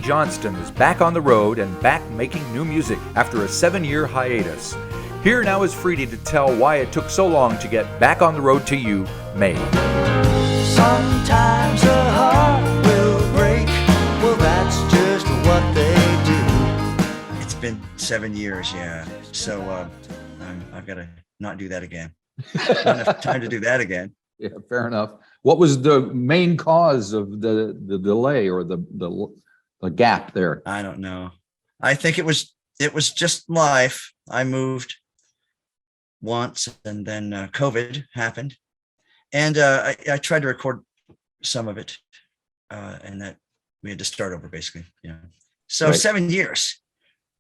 Johnston is back on the road and back making new music after a 7-year hiatus. Here now is Freedy to tell why it took so long to get Back on the Road to You made. Sometimes a heart will break. Well, that's just what they do. It's been 7 years, yeah. So I've got to not do that again. Not enough time to do that again. Yeah, fair enough. What was the main cause of the delay or the gap there? I don't know. I think it was just life. I moved once, and then COVID happened, and I tried to record some of it, and that we had to start over basically. Yeah. So Right. 7 years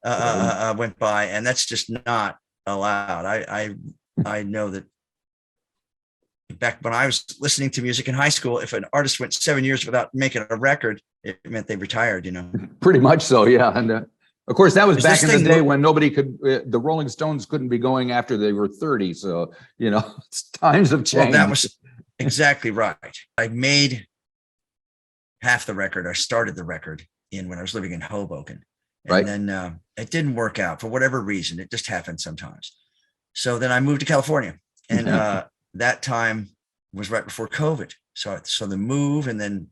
went by, and that's just not allowed. I know that back when I was listening to music in high school, if an artist went 7 years without making a record, it meant they retired, Pretty much so, yeah. And of course, that was Is back this in the thing day when nobody could, the Rolling Stones couldn't be going after they were 30. So, times have changed. Well, that was exactly right. I made half the record. I started the record when I was living in Hoboken. And Right. then it didn't work out for whatever reason. It just happens sometimes. So then I moved to California, and that time was right before COVID. So the move and then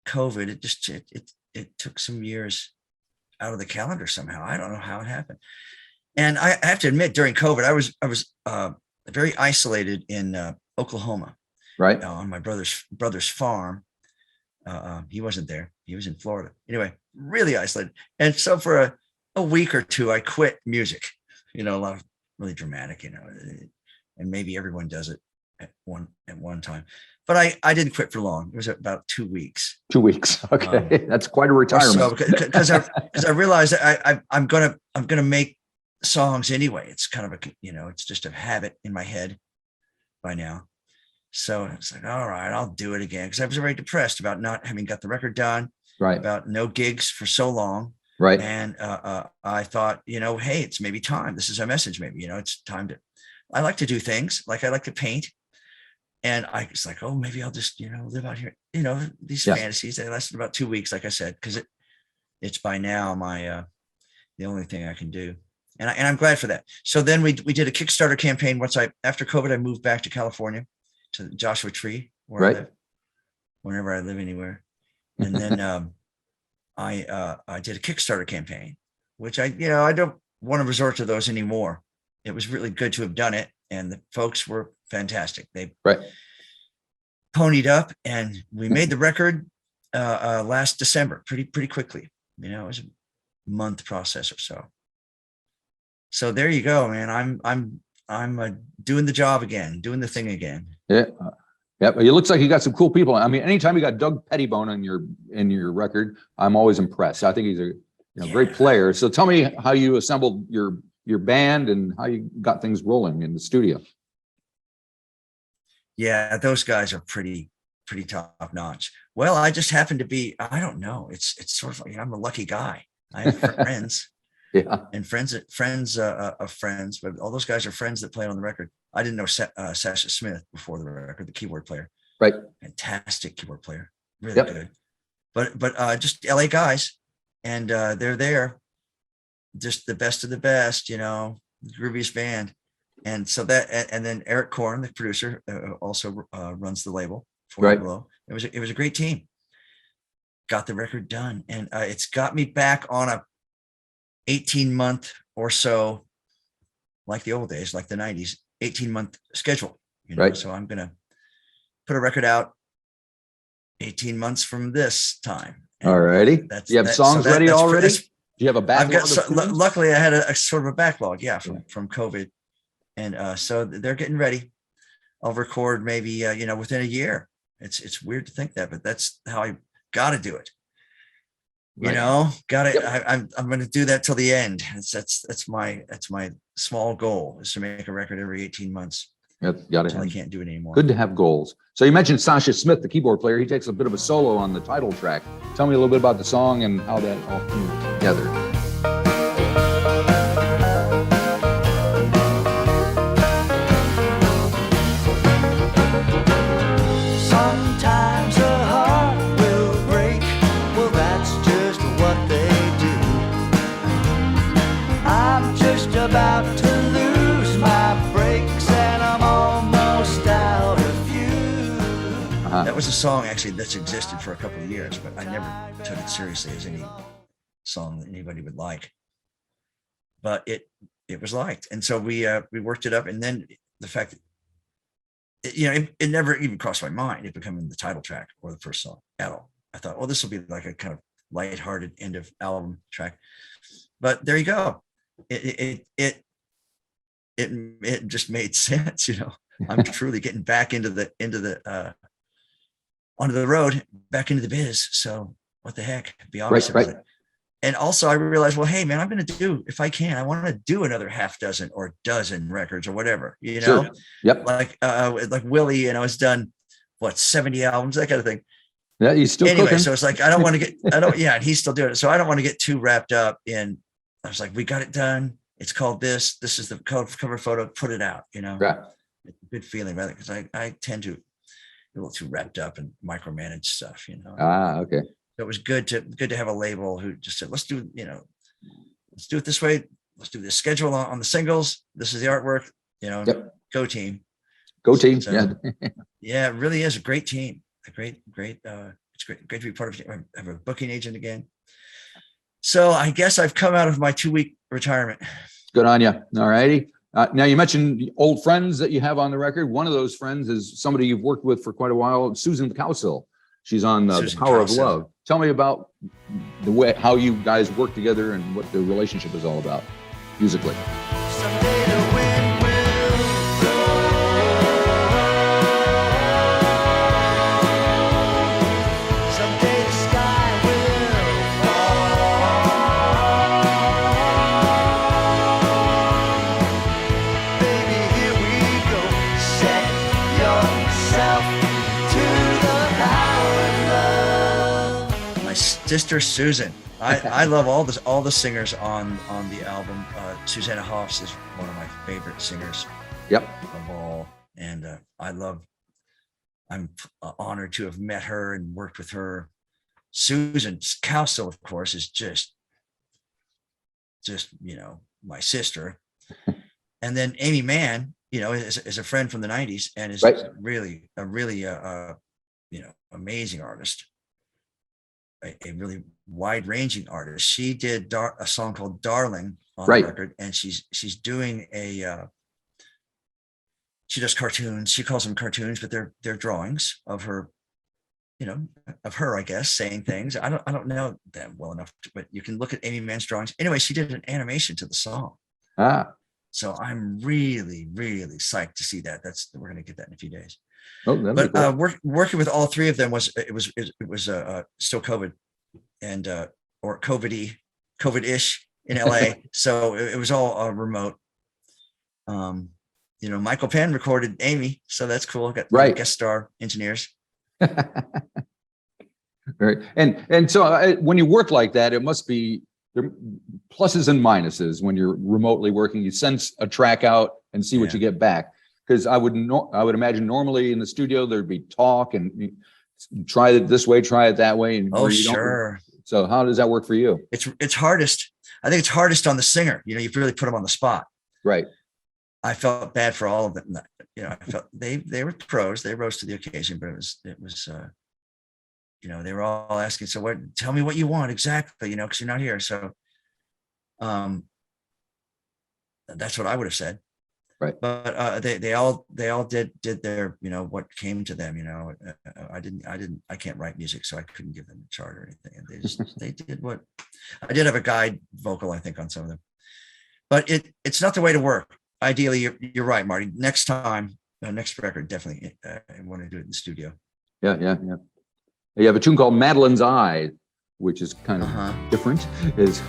COVID, it took some years out of the calendar somehow. I don't know how it happened. And I have to admit, during COVID, I was very isolated in Oklahoma, right. on my brother's farm. He wasn't there. He was in Florida. Anyway, really isolated. And so for a week or two, I quit music, a lot of really dramatic, and maybe everyone does it at one time, but I didn't quit for long. It was about 2 weeks. 2 weeks. Okay. That's quite a retirement. Because I realized that I'm gonna make songs anyway. It's kind of it's just a habit in my head by now. So it's like, all right, I'll do it again, because I was very depressed about not having got the record done, Right. about no gigs for so long. Right. And I thought, hey, it's maybe time. This is a message. Maybe, it's time to, I like to do things, like I like to paint. And I was like, oh, maybe I'll just, live out here, these fantasies. They lasted about 2 weeks, like I said, because it's by now my, the only thing I can do. And I'm glad for that. So then we did a Kickstarter campaign. After COVID, I moved back to California, to Joshua Tree, where I live, whenever I live anywhere. And then I did a Kickstarter campaign, which I don't want to resort to those anymore. It was really good to have done it, and the folks were fantastic. They ponied up, and we made the record last December, pretty quickly. It was a month process or so. So there you go, man. I'm doing the job again, doing the thing again. Yeah. Yep. It looks like you got some cool people. I mean, anytime you got Doug Pettibone in your record, I'm always impressed. I think he's a great player. So tell me how you assembled your band and how you got things rolling in the studio. Yeah, those guys are pretty top notch. Well, I just happen to be, I don't know. It's sort of like I'm a lucky guy. I have friends. Yeah. And friends of friends, but all those guys are friends that played on the record. I didn't know Sasha Smith before the record, the keyboard player. Right. Fantastic keyboard player. Really good. But just LA guys. And they're there. Just the best of the best, grooviest band. And so and then Eric Korn, the producer, also runs the label for Below. It was a great team. Got the record done. And it's got me back on a 18-month or so, like the old days, like the 90s, 18-month schedule. So I'm gonna put a record out 18 months from this time. All righty. You have songs ready already? Do you have a backlog? Luckily I had a sort of a backlog, from COVID. And so they're getting ready. I'll record maybe within a year. It's weird to think that, but that's how I gotta do it. Got it. Yep. I'm going to do that till the end. That's my small goal, is to make a record every 18 months. Got it. I can't do it anymore. Good to have goals. So you mentioned Sasha Smith, the keyboard player. He takes a bit of a solo on the title track. Tell me a little bit about the song and how that all came together. Sometimes a heart will break. Well, that's just about to lose my brakes and I'm almost out of fuel. That was a song actually that's existed for a couple of years, but I never took it seriously as any song that anybody would like. But it was liked, and so we worked it up, and then the fact that it never even crossed my mind it becoming the title track or the first song at all. I thought, well, this will be like a kind of lighthearted end of album track, but there you go. It just made sense, I'm truly getting back onto the road, back into the biz. So what the heck? Be honest about it. And also I realized, well, hey man, I'm going to do, if I can, I want to do another half dozen or dozen records or whatever, Sure. Yep. Like Willie, has done 70 albums, that kind of thing. Yeah. He's still anyway, cooking. So it's like, and he's still doing it. So I don't want to get too wrapped up in, I was like, we got it done. It's called this is the cover photo, put it out, Right. It's a good feeling about it. Cause I tend to be a little too wrapped up and micromanage stuff, Okay. So it was good to have a label who just said, let's do it this way. Let's do this schedule on the singles. This is the artwork, Yep. Go team. Go team. So, yeah. Yeah, it really is a great team. It's great to be part of it. I have a booking agent again. So I guess I've come out of my 2-week retirement. Good on you. All righty. Now you mentioned old friends that you have on the record. One of those friends is somebody you've worked with for quite a while, Susan Cowsill. She's on The Power of Love. Tell me about how you guys work together and what the relationship is all about musically. Someday the wind will blow. Someday the sky will fall. Baby, here we go. Set yourself to the power of love. My sister Susan. I love all the singers on the album. Susanna Hoffs is one of my favorite singers. Yep. Of all, and I'm honored to have met her and worked with her. Susan Cowsill, of course, is just my sister. And then Aimee Mann, is a friend from the '90s and is really amazing artist. A really wide-ranging artist. She did a song called "Darling" on the record, and she's doing she does cartoons. She calls them cartoons, but they're drawings of her, I guess, saying things. I don't know them well enough, but you can look at Aimee Mann's drawings. Anyway, she did an animation to the song. So I'm really, really psyched to see that. We're gonna get that in a few days. Oh, but cool. Working with all three of them was still COVID and or COVID-ish in LA. So it was all remote. Michael Penn recorded Aimee, so that's cool. Got guest star engineers. Right. And so when you work like that, it must be there are pluses and minuses when you're remotely working. You send a track out and see what you get back. Because I would imagine normally in the studio there'd be talk and try it this way, try it that way. And sure. So how does that work for you? It's hardest. I think it's hardest on the singer. You really put them on the spot. Right. I felt bad for all of them. I felt they were pros. They rose to the occasion, but it was they were all asking, so tell me what you want exactly, because you're not here. So that's what I would have said. Right. But they all did their, what came to them, I can't write music, so I couldn't give them a chart or anything. And they did what I did have a guide vocal, I think, on some of them, but it's not the way to work. Ideally, you're right, Marty. Next time, next record, definitely I want to do it in the studio. Yeah. You have a tune called Madeline's Eye, which is kind of different. Is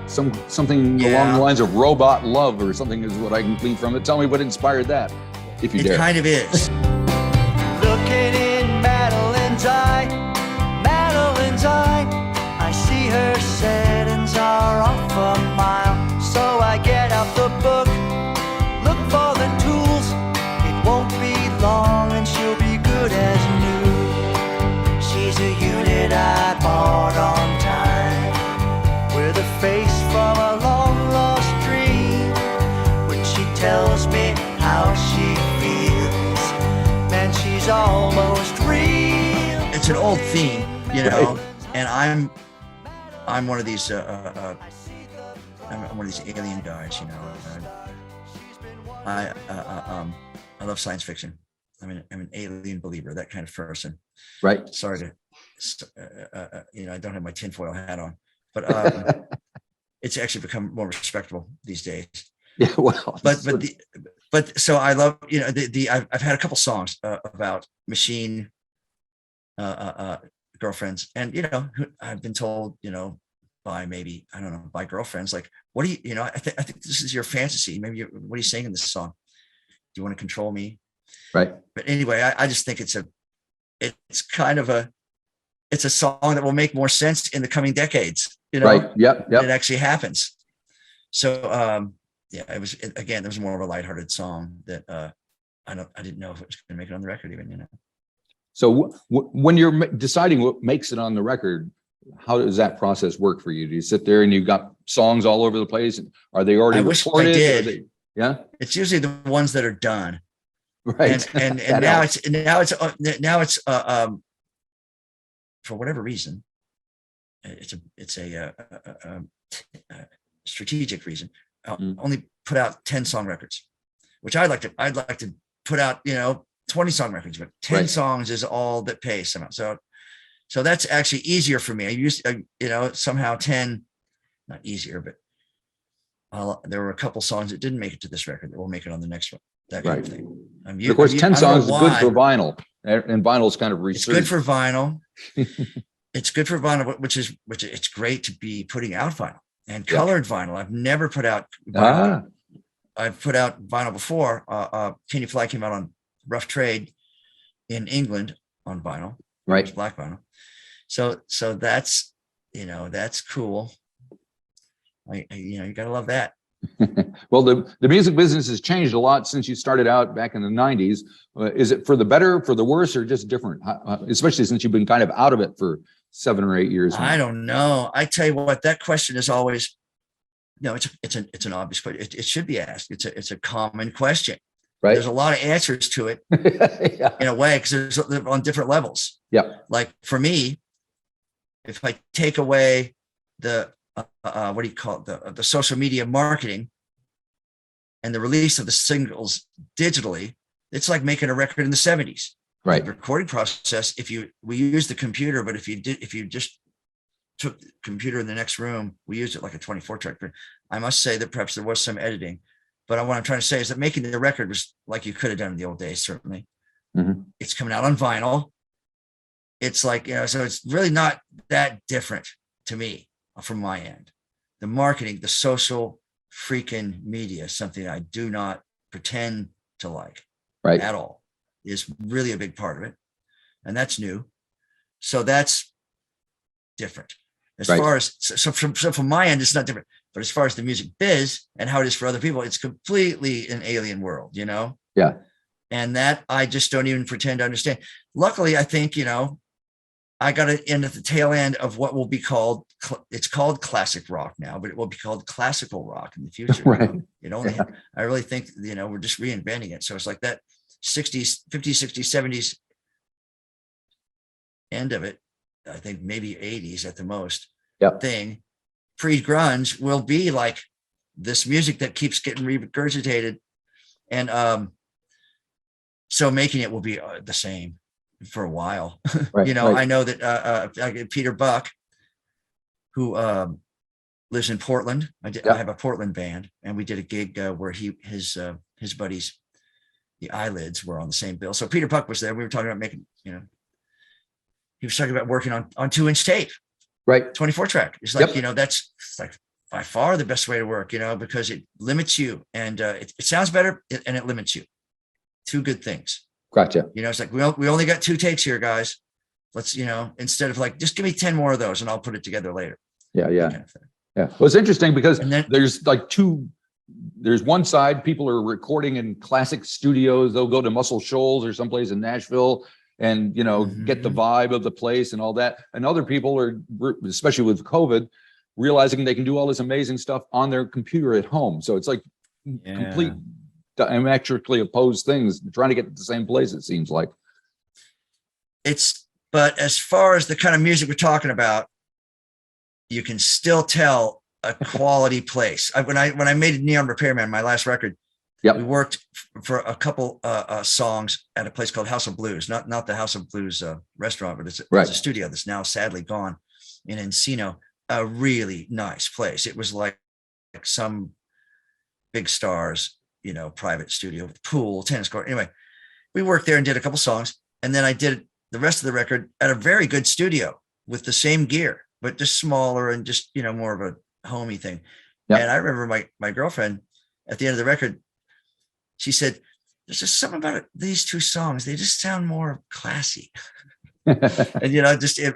something along the lines of robot love or something is what I can glean from it. Tell me what inspired that, if you dare. It kind of is. Looking in Madeline's eye, I see her settings are off a mile. So I get out the book, look for the tools. It won't be long and she'll be good as new. She's a unit I bought on time, with a face from a long lost dream. is almost real. It's an old theme, you know, Right. and I'm one of these I'm one of these alien guys, you know. I love science fiction. I'm an alien believer, that kind of person. Right. Sorry to, you know, I don't have my tinfoil hat on, but it's actually become more respectable these days. Yeah. Well, But so I love, you know, I've had a couple songs about machine girlfriends, and you know, I've been told, you know, by maybe, I don't know, by girlfriends, like, what do you know, I think this is your fantasy. Maybe what are you saying in this song? Do you want to control me? right. But anyway, I just think it's kind of a song that will make more sense in the coming decades, you know, Right. Yep. when it Yep. actually happens. So, yeah, there was more of a lighthearted song that, I didn't know if it was going to make it on the record even, you know. So when you're deciding what makes it on the record, how does that process work for you? Do you sit there and you've got songs all over the place? Are they already I wish I recorded? did. Yeah. It's usually the ones that are done. Right. And That now helps. it's for whatever reason, it's a strategic reason. I'll only put out 10 song records, which I'd like to put out, you know, 20 song records, but 10 Right. songs is all that pays somehow. So that's actually easier for me. You know, somehow 10, not easier, but there were a couple songs that didn't make it to this record that will make it on the next one. That kind of Right. thing. Of course, 10 songs is good for vinyl, and vinyl is kind of It's research. good for vinyl. It's good for vinyl, which it's great to be putting out vinyl and colored vinyl. I've never put out vinyl. I've put out vinyl before. Can You Fly came out on Rough Trade in England on vinyl. Right. It's black vinyl. So that's, you know, that's cool. You know, you gotta love that. Well, the music business has changed a lot since you started out back in the 90s. Is it for the better, for the worse, or just different? Especially since you've been kind of out of it for 7 or 8 years now. I don't know. I tell you what, that question is always, no, it's an obvious question. It should be asked. It's a common question. Right. There's a lot of answers to it Yeah. in a way, because they're on different levels. Yeah. Like for me, if I take away the what do you call it, the social media marketing and the release of the singles digitally, it's like making a record in the 70s. Right. The recording process, we use the computer, but if you just took the computer in the next room, we used it like a 24 track. I must say that perhaps there was some editing, but what I'm trying to say is that making the record was like you could have done in the old days, certainly. Mm-hmm. It's coming out on vinyl. It's like, you know, so it's really not that different to me from my end. The marketing, the social freaking media, something I do not pretend to like Right. at all, is really a big part of it. And that's new. So that's different. As Right. far as, so from my end, it's not different. But as far as the music biz and how it is for other people, it's completely an alien world, you know? Yeah. And that I just don't even pretend to understand. Luckily, I think, you know, I got it in at the tail end of what will be called, it's called classic rock now, but it will be called classical rock in the future. Right. You know, I really think, you know, we're just reinventing it. So it's like that 60s, 50s, 60s, 70s end of it. I think maybe 80s at the most. Yep. Thing. Pre-grunge will be like this music that keeps getting regurgitated. And so making it will be the same for a while. Right. You know, Right. I know that Peter Buck, who lives in Portland. I have a Portland band, and we did a gig where his buddies, the Eyelids, were on the same bill. So Peter Buck was there. We were talking about making, you know, he was talking about working on 2-inch tape, Right. 24 track. It's like, Yep. you know, that's like by far the best way to work, you know, because it limits you, and it sounds better and it limits you. Two good things. Gotcha. You know, it's like, we only got 2 takes here, guys. Let's, you know, instead of like, just give me 10 more of those and I'll put it together later. Yeah. Yeah. That kind of thing. Yeah. Well, it's interesting because And then- there's like there's one side, people are recording in classic studios. They'll go to Muscle Shoals or someplace in Nashville and, you know, get the vibe of the place and all that. And other people are, especially with COVID, realizing they can do all this amazing stuff on their computer at home. So it's like complete diametrically opposed things, trying to get to the same place, it seems like. but as far as the kind of music we're talking about, you can still tell a quality place. When I made Neon Repairman, my last record, Yep. we worked for a couple songs at a place called House of Blues, not the House of Blues restaurant, but it's a studio that's now sadly gone in Encino. A really nice place. It was like some big stars, private studio with pool, tennis court. Anyway, we worked there and did a couple songs, and then I did the rest of the record at a very good studio with the same gear, but just smaller and just more of a homey thing. Yep. And I remember my girlfriend at the end of the record, she said, "There's just something about it. These two songs, they just sound more classy." And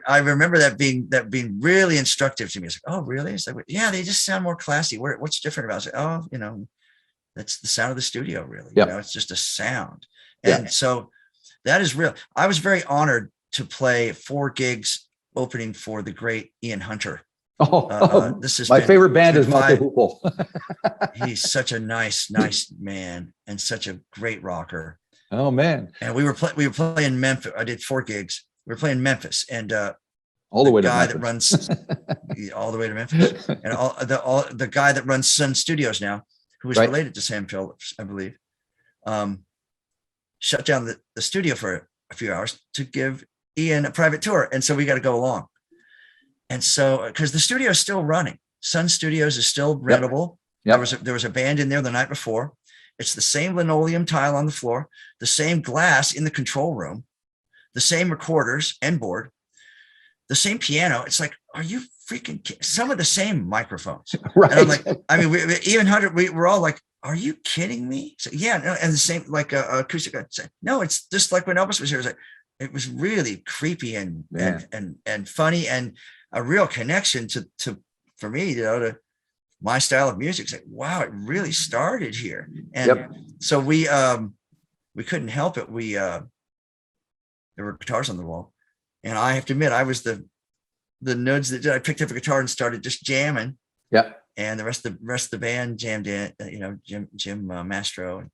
I remember that being really instructive to me. It's like, "Oh, really?" It's like, "Yeah, they just sound more classy. What's different about it?" I was like, "Oh, that's the sound of the studio, really. Yep. It's just a sound." And so that is real. I was very honored to play 4 gigs opening for the great Ian Hunter. This is my favorite band is Marty Hoople. He's such a nice man and such a great rocker. Oh man! And we were playing Memphis. I did 4 gigs. We were playing Memphis, and all the way guy to that runs all the way to Memphis, and the guy that runs Sun Studios now, who is related to Sam Phillips, I believe, shut down the studio for a few hours to give Ian a private tour, and so we got to go along. And so, because the studio is still running, Sun Studios is still rentable. Yep. There was a band in there the night before. It's the same linoleum tile on the floor, the same glass in the control room, the same recorders and board, the same piano. It's like, are you freaking kidding? Some of the same microphones. Right. And I'm like, Ian Hunter, we're all like, are you kidding me? So, yeah, no, and the same like acoustic. No, it's just like when Elvis was here. It was really creepy and funny and a real connection to for me, to my style of music. It's like, wow, it really started here. And so we couldn't help it. There were guitars on the wall, and I have to admit, I was the nuds that did. I picked up a guitar and started just jamming. Yeah. And the rest of the band jammed in, Jim Mastro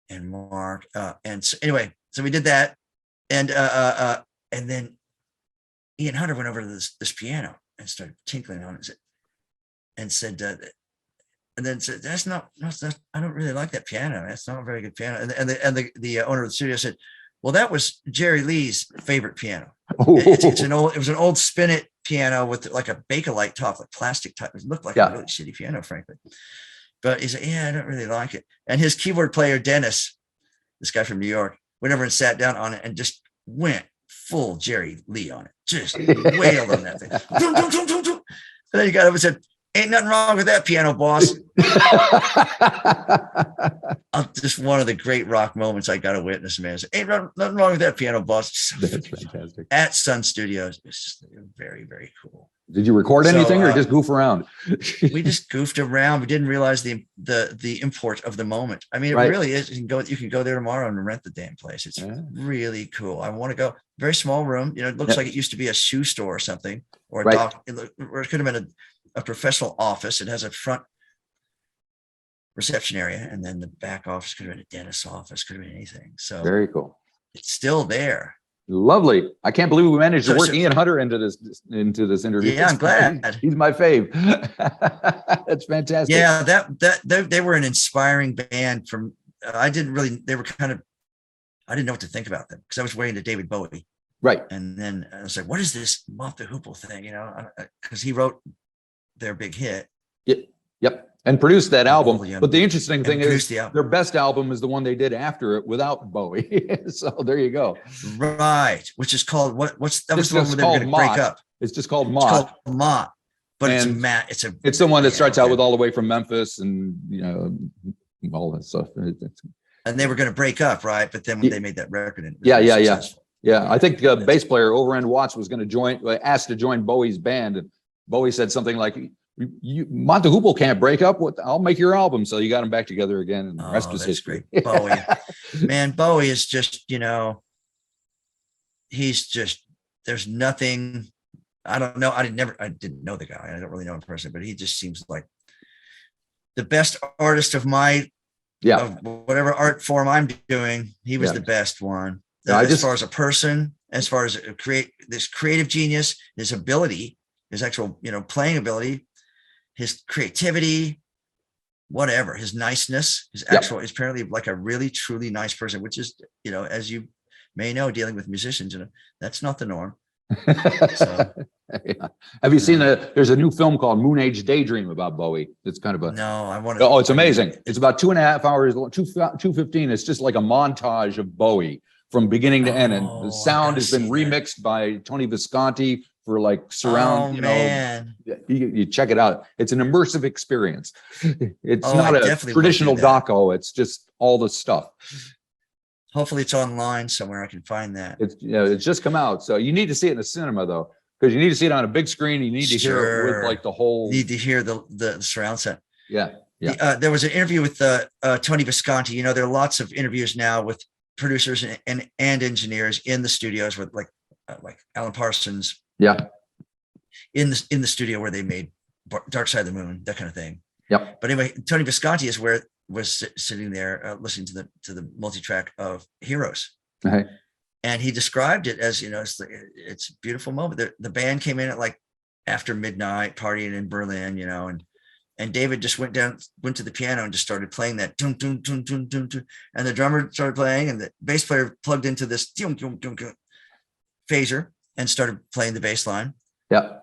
and Mark. And so anyway, so we did that. And then Ian Hunter went over to this piano and started tinkling on it and said, and then said, that's not, I don't really like that piano. That's not a very good piano. And the owner of the studio said, well, that was Jerry Lee's favorite piano. It was an old spinet piano with like a Bakelite top, like plastic top. It looked like a really shitty piano, frankly. But he said, yeah, I don't really like it. And his keyboard player, Dennis, this guy from New York, went over and sat down on it and just went full Jerry Lee on it. Just wailed on that thing. Dum, dum, dum, dum, dum. And then he got up and said, ain't nothing wrong with that piano, boss. Just one of the great rock moments I got to witness, man. Said, ain't nothing wrong with that piano, boss. That's fantastic. At Sun Studios. It's just very, very cool. Did you record anything or just goof around? We just goofed around. We didn't realize the import of the moment. I mean, it really is. You can go there tomorrow and rent the damn place. It's really cool. I want to go. Very small room. It looks like it used to be a shoe store or something, or a dock, or it could have been a professional office. It has a front reception area, and then the back office could have been a dentist's office, could have been anything. So very cool. It's still there. Lovely. I can't believe we managed to work Ian Hunter into this interview. Yeah, I'm glad. He's my fave. That's fantastic. Yeah, they were an inspiring band from I didn't know what to think about them because I was waiting to David Bowie. Right. And then I was like, what is this Moth the Hoople thing? Because he wrote their big hit. Yep. And produced that album. But the interesting thing is their best album is the one they did after it without Bowie. So there you go. Right. Which is called that was the one where they were going to break up. It's just called Mott. It's called Mott. But it's the one that starts out with All the Way from Memphis and all that stuff. And they were going to break up, right? But then when they made that record, I think bass player Overend Watts was going to asked to join Bowie's band, and Bowie said something like, Moth the Hoople can't break up. I'll make your album. So you got them back together again, and the rest is history. Great. Bowie, man, Bowie is just, he's just, there's nothing. I don't know. I didn't know the guy. I don't really know him personally, but he just seems like the best artist of my, of whatever art form I'm doing. He was the best one. as far as a person, as far as this creative genius, his ability, his actual, playing ability, his creativity, whatever, his niceness, his actual, is apparently like a really, truly nice person, which is, as you may know, dealing with musicians, that's not the norm. So, yeah. Have you seen there's a new film called Moon Age Daydream about Bowie. It's kind of no, I want to. Oh, it's amazing. It's about 2.5 hours, 2:15. It's just like a montage of Bowie from beginning to end. And the sound has been remixed by Tony Visconti for like surround, man. You check it out. It's an immersive experience. It's not a traditional doco. It's just all the stuff. Hopefully it's online somewhere. I can find that. It's just come out. So you need to see it in the cinema though, because you need to see it on a big screen. You need to hear it with like the whole. Need to hear the surround sound. Yeah. Yeah. There was an interview with Tony Visconti. There are lots of interviews now with producers and engineers in the studios with like Alan Parsons. Yeah. In the studio where they made Dark Side of the Moon, that kind of thing. Yep. But anyway, Tony Visconti was sitting there listening to the multi-track of Heroes. Okay. And he described it as, it's a beautiful moment. The band came in at like after midnight, partying in Berlin, and David just went to the piano and just started playing that dun, dun, dun, dun, dun, dun, and the drummer started playing, and the bass player plugged into this dun, dun, dun, dun, phaser and started playing the bass line. Yeah.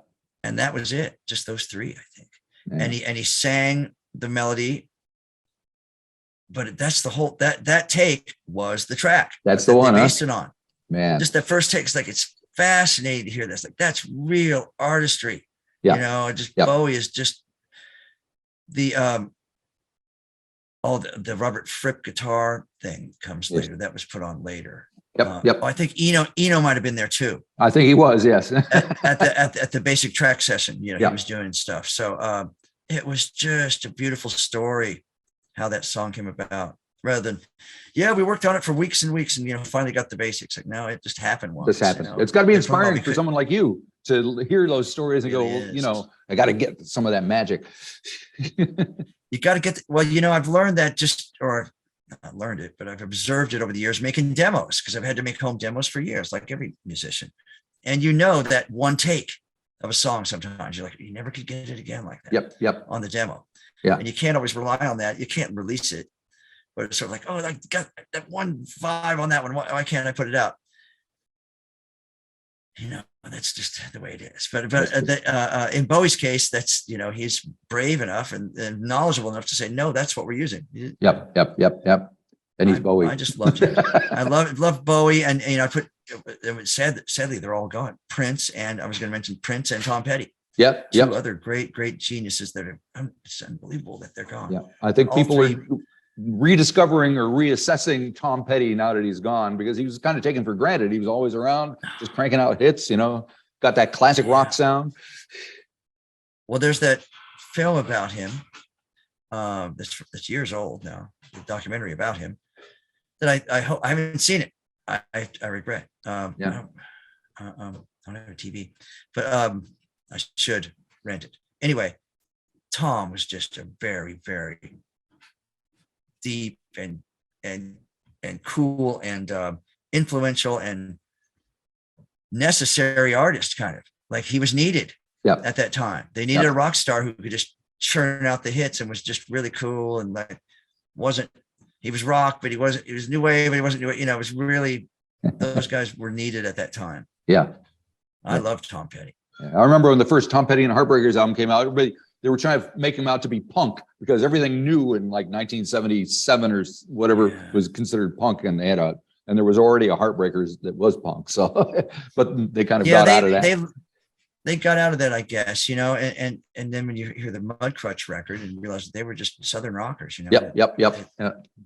And that was it. Just those three, I think. Yeah. And he sang the melody, but that's the whole, that take was the track. That's the one, they based it on. Man. Just that first take, it's fascinating to hear this. Like, that's real artistry. Yeah. Bowie is just the Robert Fripp guitar thing comes later. That was put on later. Yep. I think Eno might have been there too. I think he was, yes. at the basic track session, he was doing stuff. So it was just a beautiful story how that song came about. Rather than, we worked on it for weeks and weeks, and finally got the basics. Like, no, it just happened once. This happened. It's got to be inspiring for someone like you to hear those stories and go, I got to get some of that magic. You got to get. I've learned that not learned it, but I've observed it over the years making demos, because I've had to make home demos for years, like every musician. And that one take of a song, sometimes you're like, you never could get it again like that. Yep. On the demo. Yeah. And you can't always rely on that. You can't release it. But it's sort of like, I got that 1 vibe on that one. Why can't I put it out? That's just the way it is. But in Bowie's case, that's, he's brave enough and knowledgeable enough to say, no, that's what we're using. Yep. And he's Bowie. I just loved it. I love Bowie. And, I put, it was sadly, they're all gone. Prince, and I was going to mention Prince and Tom Petty. Yep. Two other great geniuses that are, it's unbelievable that they're gone. Yeah. I think people are rediscovering or reassessing Tom Petty now that he's gone, because he was kind of taken for granted. He was always around, just cranking out hits, got that classic rock sound. Well, there's that film about him that's years old now, the documentary about him, that I hope, I haven't seen it. I regret. I don't have a TV, but I should rent it. Anyway, Tom was just a very, very deep and cool and influential and necessary artist, kind of like he was needed at that time. They needed a rock star who could just churn out the hits and was just really cool, and like he was rock, but he was new wave, but he wasn't new wave. It was really, those guys were needed at that time. Yeah. I love Tom Petty. Yeah. I remember when the first Tom Petty and Heartbreakers album came out, they were trying to make him out to be punk, because everything new in like 1977 or whatever was considered punk, and there was already a Heartbreakers that was punk. So, but they kind of got out of that. They got out of that, I guess, and then when you hear the Mudcrutch record and realize that they were just Southern rockers, Yep. Yeah.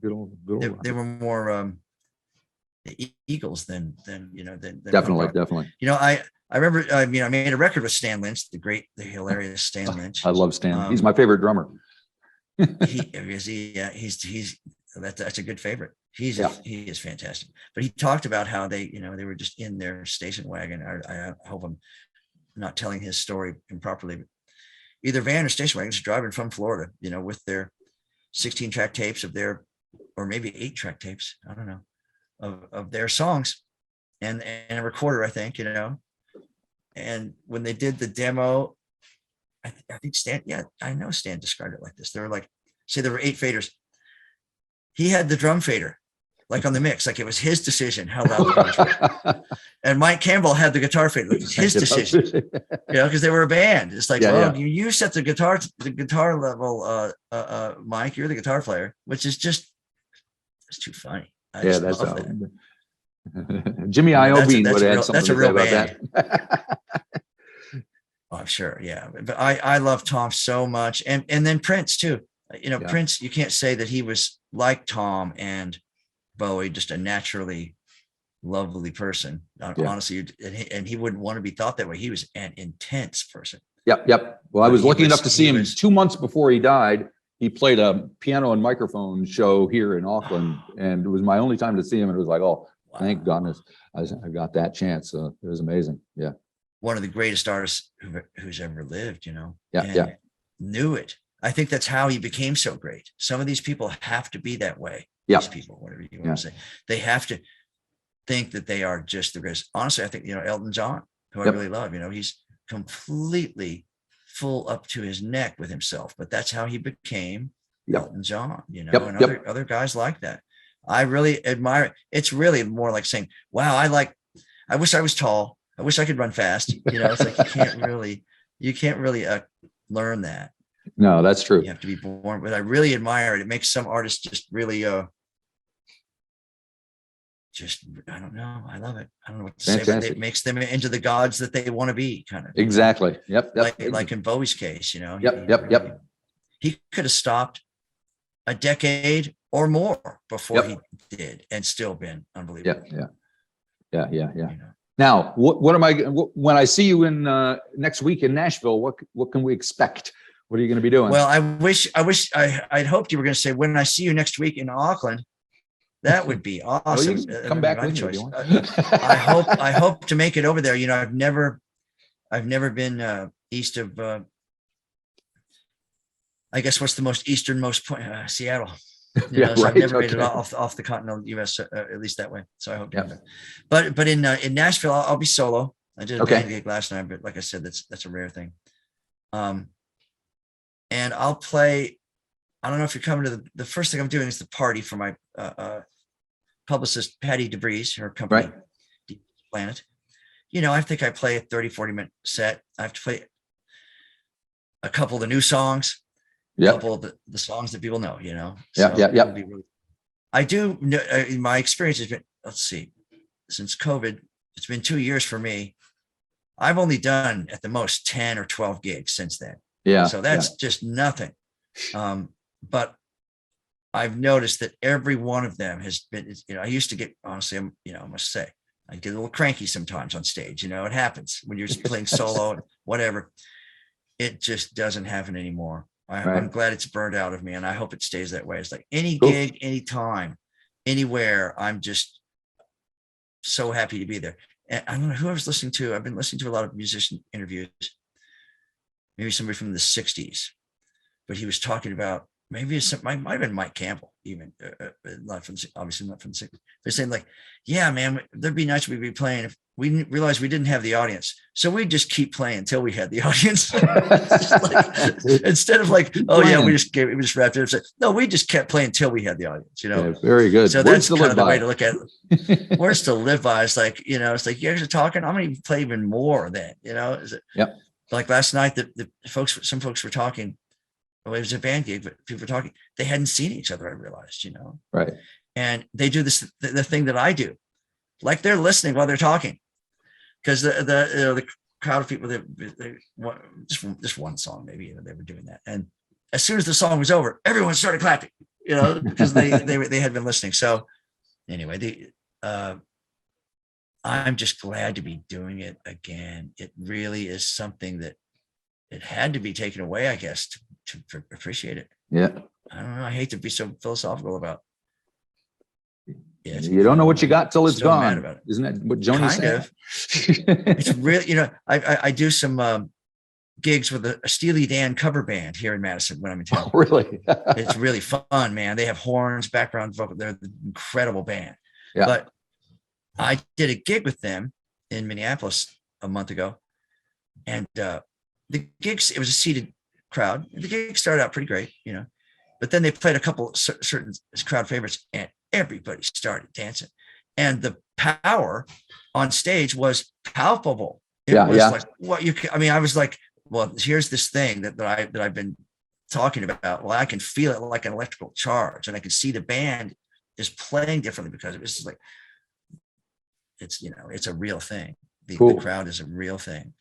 Good old they were more Eagles than definitely. I remember, I made a record with Stan Lynch, the hilarious Stan Lynch. I love Stan. He's my favorite drummer. That's a good favorite. He is fantastic. But he talked about how they were just in their station wagon. I hope I'm not telling his story improperly, but either van or station wagon, just driving from Florida, with their 16-track tapes or maybe 8-track tapes, I don't know, of their songs and a recorder, I think, you know. And when they did the demo, I think Stan, I know Stan described it like this. There were like, say there were 8 faders. He had the drum fader, like on the mix, like it was his decision how loud the drums were. And Mike Campbell had the guitar fader, like it was his decision, you know, because they were a band. It's like, you set the guitar level, Mike, you're the guitar player, which is just, it's too funny. I just love that. Jimmy Iovine would add something that's a real about band. that. Oh, I'm sure. Yeah. But I love Tom so much. And then Prince too. You know, Prince, you can't say that he was like Tom and Bowie, just a naturally lovely person. Honestly, and he wouldn't want to be thought that way. He was an intense person. Yep. Well, I was lucky enough to see him 2 months before he died. He played a piano and microphone show here in Auckland, and it was my only time to see him. And it was like, oh, wow. Thank goodness I got that chance. It was amazing. Yeah. One of the greatest artists who's ever lived, you know. Yeah. Knew it. I think that's how he became so great. Some of these people have to be that way. Yeah. These people, whatever you want to say, they have to think that they are just the greatest. Honestly, I think, you know, Elton John, who I really love, you know, he's completely full up to his neck with himself, but that's how he became Elton John, you know, and other guys like that. I really admire it. It's really more like saying, wow, I wish I was tall. I wish I could run fast. You know, it's like, you can't really learn that. No, that's true. You have to be born, but I really admire it. It makes some artists just really, I don't know. I love it. I don't know what to say, but it makes them into the gods that they want to be, kind of. Exactly. Yep. Like in Bowie's case, you know. Yep. He could have stopped a decade or more before he did, and still been unbelievable. Yeah. You know? Now, what am I when I see you in next week in Nashville? What can we expect? What are you going to be doing? Well, I'd hoped you were going to say when I see you next week in Auckland. That would be awesome. Well, you can come back with choice. You I hope to make it over there. You know, I've never been east of. I guess what's the most easternmost point? Seattle. You know, so I've never made it off the continental U.S. At least that way. So I hope. But in Nashville, I'll be solo. I did a band gig last night, but like I said, that's a rare thing. And I'll play. I don't know if you're coming to the first thing I'm doing is the party for my publicist, Patty DeVries, her company, Planet. You know, I think I play a 30, 40-minute set. I have to play a couple of the new songs, a couple of the songs that people know, you know. I do know, my experience has been, let's see, since COVID, it's been 2 years for me. I've only done at the most 10 or 12 gigs since then. Yeah. So that's just nothing. But I've noticed that every one of them has been, you know, I used to get, honestly, I must say, I get a little cranky sometimes on stage. You know, it happens when you're playing solo, whatever. It just doesn't happen anymore. I'm glad it's burned out of me, and I hope it stays that way. It's like any gig, anytime, anywhere. I'm just so happy to be there. And I don't know who I was listening to. I've been listening to a lot of musician interviews, maybe somebody from the 60s, but he was talking about, maybe it might have been Mike Campbell, even obviously not from the 60s. They're saying like, yeah, man, there'd be nice we'd be playing if we realized we didn't have the audience. So we just keep playing until we had the audience. Instead of like, oh yeah, we just wrapped it up. No, we just kept playing until we had the audience, you know? Yeah, very good. So that's kind of the way to look at it. Words to live by. It's like, you know, it's like, you guys are talking, I'm going to play even more then, you know? Is it? Yep. Like last night, some folks were talking. Well, it was a band gig, but people were talking. They hadn't seen each other, I realized, you know. Right. And they do this, the thing that I do, like they're listening while they're talking, because the crowd of people, they just one song maybe, you know, they were doing that. And as soon as the song was over, everyone started clapping, you know, because they had been listening. So anyway, I'm just glad to be doing it again. It really is something that it had to be taken away, I guess, to appreciate it. Yeah. I don't know. I hate to be so philosophical about. Yeah, you don't know what you got till it's gone. Isn't that what Joni said? It's really, you know, I do some gigs with a Steely Dan cover band here in Madison when I'm in town. Oh, really? It's really fun, man. They have horns, background vocal. They're an incredible band. Yeah. But I did a gig with them in Minneapolis a month ago, and the gigs, it was a seated crowd. The gig started out pretty great, you know, but then they played a couple certain crowd favorites, and everybody started dancing, and the power on stage was palpable. It was like what you. I mean, I was like, well, here's this thing that I've been talking about. Well, I can feel it like an electrical charge, and I can see the band is playing differently because it was just like, it's, you know, it's a real thing. The crowd is a real thing.